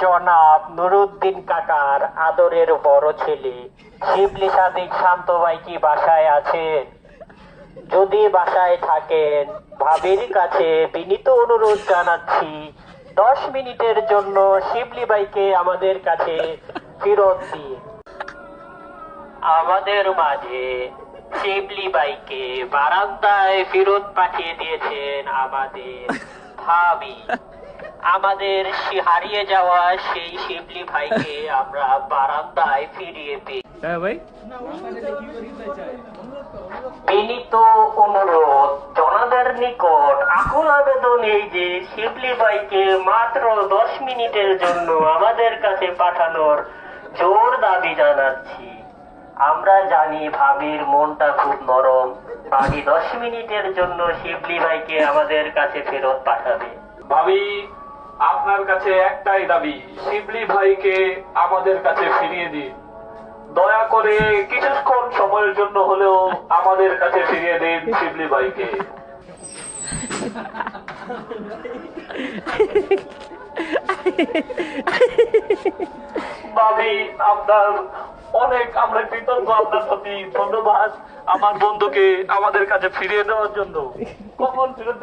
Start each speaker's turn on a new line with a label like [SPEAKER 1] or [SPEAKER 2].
[SPEAKER 1] জনাব নুরুদ্দিন কাকার আদরের বড় ছেলে শিবলি সাদিক শান্ত ভাই কি বাসায় আছেন? যদি বাসায় থাকেন, ভাবির কাছে বিনীত অনুরোধ জানাচ্ছি 10 মিনিটের জন্য শিবলি ভাইকে আমাদের কাছে ফেরত দিন। আমাদের মাঝে শিবলি ভাইকে বারান্দায় ফেরত পাঠিয়ে দিয়েছেন আমাদের ভাবি। আমাদের হারিয়ে যাওয়া সেই শিবলি ভাইকে আমরা বারান্দায় ফিরিয়ে পেয়ে
[SPEAKER 2] হ্যাঁ ভাই,
[SPEAKER 1] বিনীত অনুরোধ জনতার নিকট আকুল আবেদন এই যে শিবলি ভাইকে মাত্র 10 মিনিটের জন্য আমাদের কাছে পাঠানোর জোর দাবি জানাচ্ছি। আমরা জানি ভাবির মনটা খুব নরম, ভাবি 10 মিনিটের জন্য শিবলি ভাইকে আমাদের কাছে ফেরত পাঠাবে।
[SPEAKER 3] ভাবি, আপনার কাছে একটাই দাবি, শিবলি ভাইকে আমাদের কাছে ফিরিয়ে দিন। দয়া করে কিছুক্ষণ সময়ের জন্য হলেও আমাদের কাছে ফিরিয়ে দিন শিবলি ভাইকে। ভাবি, আমরা কৃতজ্ঞ আপনার প্রতি। ধন্যবাদ আমার বন্ধুকে আমাদের কাছে ফিরিয়ে দেওয়ার জন্য। কখন ফিরত